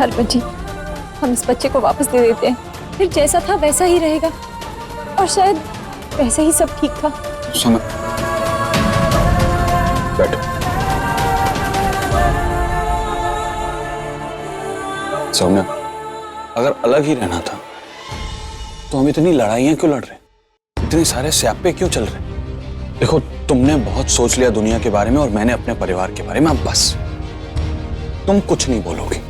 हरपत जी, हम इस बच्चे को वापस दे देते हैं, फिर जैसा था वैसा ही रहेगा और शायद वैसे ही सब ठीक था। सुनो, बैठो। सौम्या, अगर अलग ही रहना था तो हम इतनी लड़ाइयां क्यों लड़ रहे, इतने सारे स्यापे क्यों चल रहे? देखो, तुमने बहुत सोच लिया दुनिया के बारे में और मैंने अपने परिवार के बारे में। अब बस तुम कुछ नहीं बोलोगी।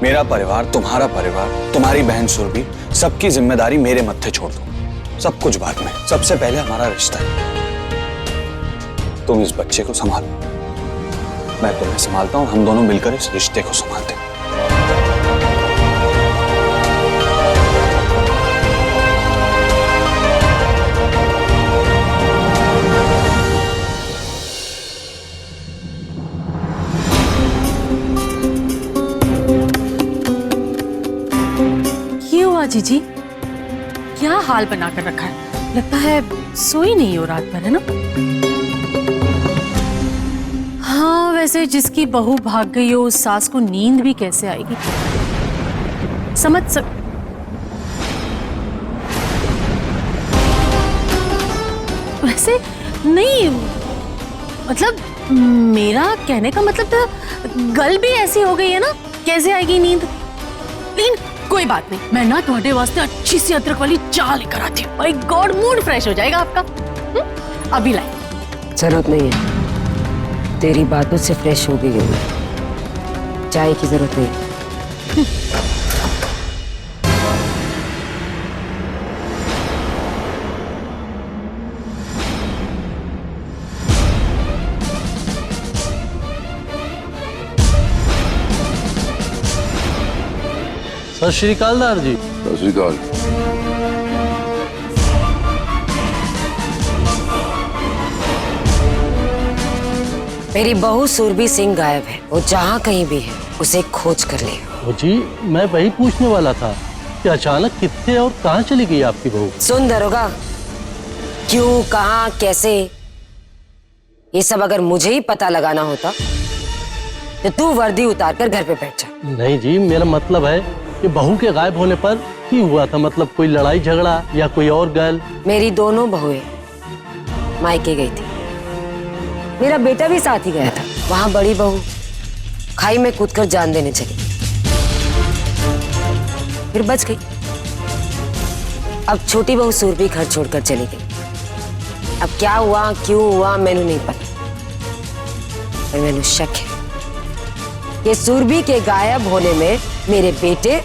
मेरा परिवार, तुम्हारा परिवार, तुम्हारी बहन सुरभि, सबकी जिम्मेदारी मेरे मत्थे छोड़ दो। सब कुछ बाद में, सबसे पहले हमारा रिश्ता है। तुम इस बच्चे को संभालो, मैं तुम्हें संभालता हूं, हम दोनों मिलकर इस रिश्ते को संभालते हैं। जीजी, क्या हाल बनाकर रखा है? लगता है सोई नहीं हो रात भर, है ना? हाँ, वैसे जिसकी बहू भाग गई हो उस सास को नींद भी कैसे आएगी? वैसे नहीं, मतलब मेरा कहने का मतलब था, गल भी ऐसी हो गई है ना, कैसे आएगी नींद? लेकिन कोई बात नहीं, मैं ना तुम्हारे वास्ते अच्छी सी अदरक वाली चाय लेकर आती हूँ। माय गॉड, मूड फ्रेश हो जाएगा आपका। अभी लाई। जरूरत नहीं है, तेरी बातों से फ्रेश हो गई हूँ मैं, चाय की जरूरत नहीं। सत श्री अकाल दार जी। सत श्री अकाल। मेरी बहू सुरभि सिंह गायब है, वो जहाँ कहीं भी है उसे खोज कर ले। वो जी, मैं वही पूछने वाला था कि अचानक कितने और कहाँ चली गई आपकी बहू? सुन दरोगा, क्यों, कहाँ, कैसे, ये सब अगर मुझे ही पता लगाना होता तो तू वर्दी उतार कर घर पे बैठ जा। नहीं जी, मेरा मतलब है कि बहू के गायब होने पर क्यों हुआ था? मतलब कोई लड़ाई झगड़ा या कोई और गल? मेरी दोनों बहुएं मायके गई थी, मेरा बेटा भी साथ ही गया था। वहां बड़ी बहू खाई में कूदकर जान देने चली, फिर बच गई। अब छोटी बहू सुरभि घर छोड़कर चली गई। अब क्या हुआ, क्यों हुआ, मैंने नहीं पता, पर मैंने शक है कि सुरभि के गायब होने में मेरे बेटे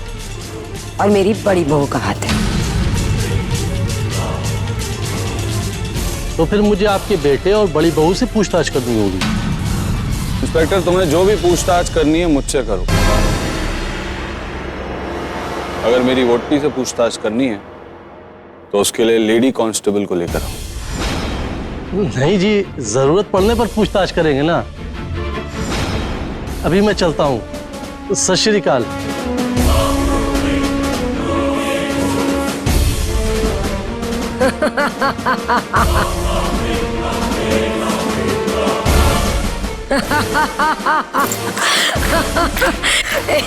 और मेरी बड़ी बहू का हाथ है। तो फिर मुझे आपके बेटे और बड़ी बहू से पूछताछ करनी होगी। इंस्पेक्टर, तुम्हें जो भी पूछताछ करनी है मुझसे करो। अगर मेरी वोटी से पूछताछ करनी है तो उसके लिए लेडी कांस्टेबल को लेकर आओ। नहीं जी, जरूरत पड़ने पर पूछताछ करेंगे ना। अभी मैं चलता हूँ। सत श्री अकाल।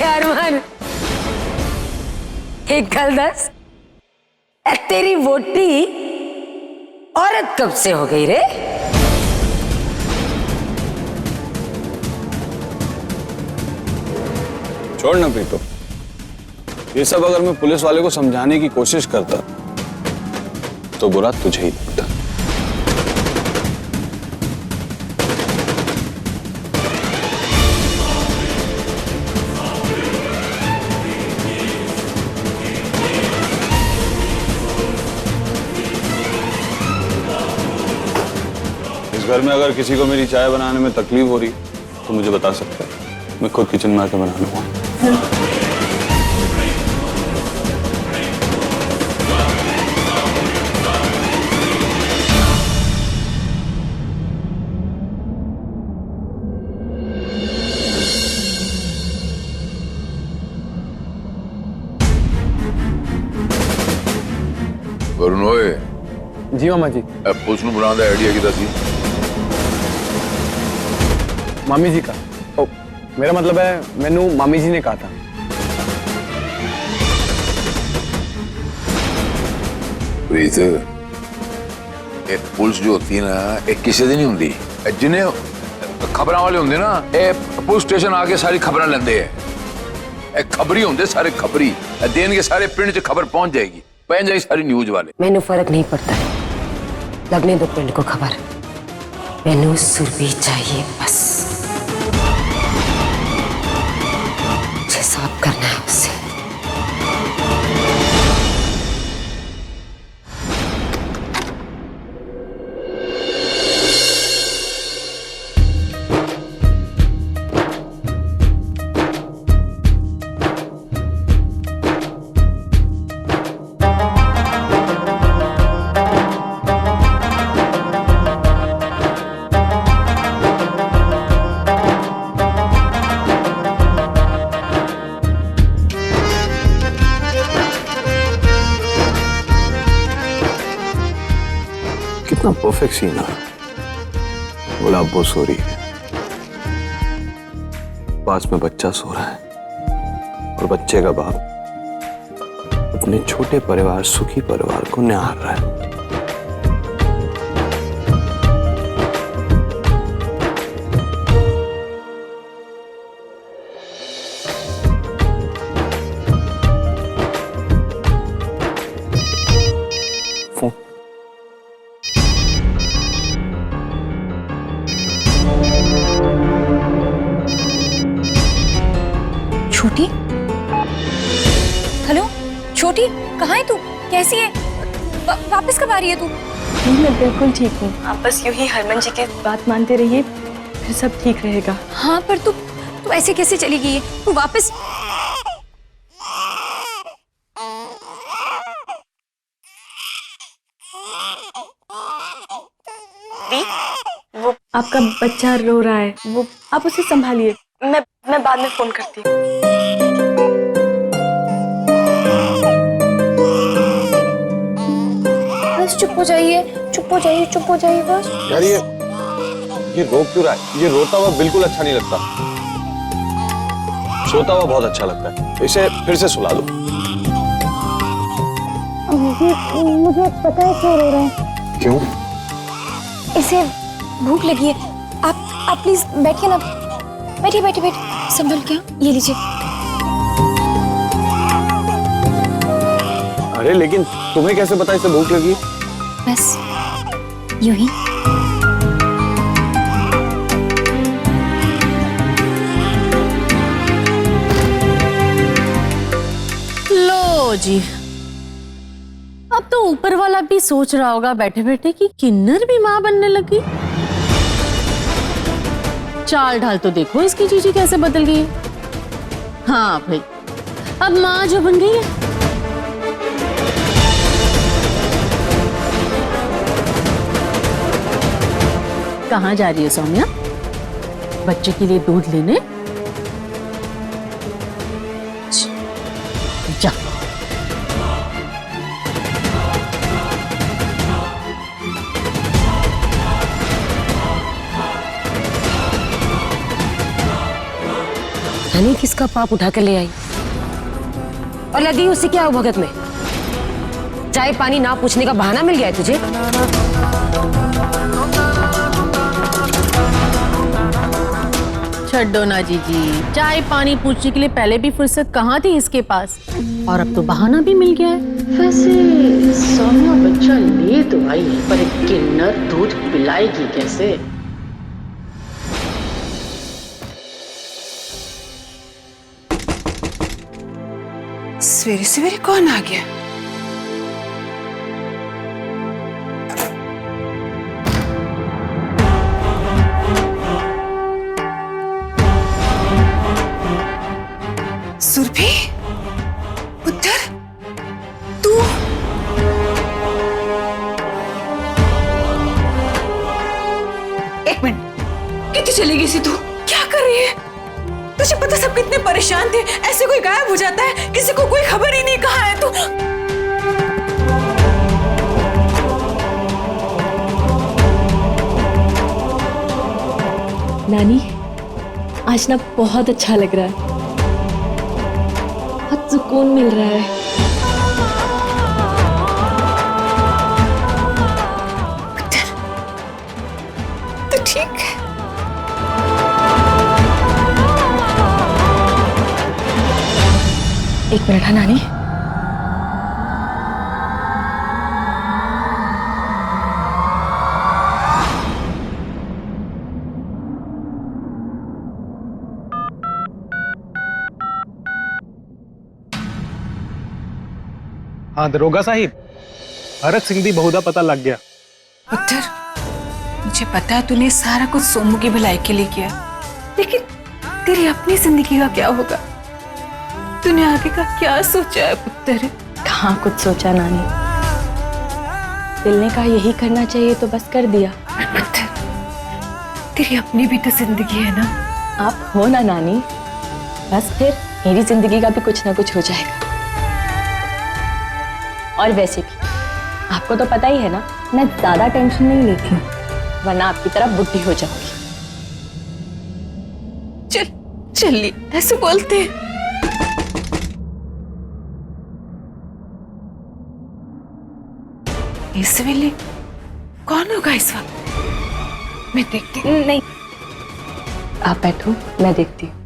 अरमान, एक गल दस, तेरी वोटी औरत कब से हो गई रे? छोड़ ना प्रीतो, ये सब अगर मैं पुलिस वाले को समझाने की कोशिश करता तो बुरा तुझे ही लगता। इस घर में अगर किसी को मेरी चाय बनाने में तकलीफ हो रही तो मुझे बता सकता है, मैं खुद किचन में आकर बना लूंगा। वरुण होए जी मामा जी। पुलिस ਨੂੰ ਬਣਾਉਣ ਦਾ ਆਈਡੀਆ ਕਿਹਦਾ ਸੀ? मामी जी का। ओ, मेरा मतलब है मैनू मामी जी ने कहा था प्रीत, एक पुलिस जो होती है ना, एक किसी दी नहीं होती। जिन्हें खबरां वाले होंगे ना, पुलिस स्टेशन आके सारी खबरां लेंदे है। खबरी होंगे सारे, खबरी देन के सारे पिंड च खबर पहुंच जाएगी, पहन जाएगी सारी न्यूज वाले। मैनू फर्क नहीं पड़ता है, लगने दो पिंड को खबर। मैनू सुरभि चाहिए बस, जैसा आप करना है उससे। कितना परफेक्ट सीन है। गुलाब वो सो रही है, पास में बच्चा सो रहा है और बच्चे का बाप अपने छोटे परिवार, सुखी परिवार को निहार रहा है। फोन छोटी, हेलो छोटी, कहाँ है तू? कैसी है? वापस कब आ रही है तू? नहीं, मैं बिल्कुल ठीक हूँ। आप बस यूं ही हरमन जी की बात मानते रहिए, फिर सब ठीक रहेगा। हाँ, पर तू ऐसे कैसे चली गई है? तू वापस वो आपका बच्चा रो रहा है, वो आप उसे संभालिए। मैं बाद में फोन करती हूँ। बस चुप हो जाइए, चुप हो जाइए, चुप हो जाइए बस। यार ये रो क्यों रहा है? ये रोता हुआ बिल्कुल अच्छा नहीं लगता, सोता हुआ बहुत अच्छा लगता है। इसे फिर से सुला दो। मुझे पता है क्यों रो रहा है। क्यों? इसे भूख लगी है। आप प्लीज बैठिए ना। बैठिए बैठिए बैठिए, संभल क्या, ये लीजिए। अरे लेकिन तुम्हें कैसे पता इसे भूख लगी? बस यूं ही। लो जी, अब तो ऊपर वाला भी सोच रहा होगा बैठे बैठे कि किन्नर भी माँ बनने लगी। चाल ढाल तो देखो इसकी जीजी कैसे बदल गई है। हाँ भाई, अब माँ जो बन गई है। कहाँ जा रही है सौम्या? बच्चे के लिए दूध लेने? जा। नहीं, किसका पाप उठा कर ले आई और लगी उससे क्या हो भगत में? चाय पानी ना पूछने का बहाना मिल गया है तुझे? छड्डो ना जीजी, चाय पानी पूछने के लिए पहले भी फुर्सत कहाँ थी इसके पास, और अब तो बहाना भी मिल गया है। वैसे सौम्या बच्चा ले तो आई है, पर एक किन्नर दूध पिलाएगी कैसे? सवेरे सवेरे कौन आ गया? सुरभि, पुत्र, तू? एक मिनट, कितनी चली गई सी तू? क्या कर रही है? तुझे पता सब कितने परेशान थे, ऐसे कोई गायब हो जाता है, किसी को कोई खबर ही नहीं। कहाँ है तू? नानी, आज ना बहुत अच्छा लग रहा है, बहुत सुकून मिल रहा है। ठीक है। एक मिनट, हाँ नानी। हाँ दरोगा साहिब, हरक सिंह दी बहुदा पता लग गया। पुत्र, मुझे पता है तूने सारा कुछ सोमू की भलाई के लिए किया, लेकिन तेरी अपनी जिंदगी का क्या होगा? तूने आगे का क्या सोचा है पुत्र? कहाँ कुछ सोचा नानी, दिल ने कहा यही करना चाहिए तो बस कर दिया। पुत्र, तेरी अपनी भी तो जिंदगी है ना। आप हो ना नानी, बस फिर मेरी जिंदगी का भी कुछ ना कुछ हो जाएगा। और वैसे भी आपको तो पता ही है ना, मैं ज्यादा टेंशन नहीं लेती हूँ, वरना आपकी तरह बुढ़ी हो जाऊंगी। चलिए, ऐसे बोलते हैं। इस वेले कौन होगा इस वक्त? मैं देखती हूँ। नहीं, आप बैठो, मैं देखती हूँ।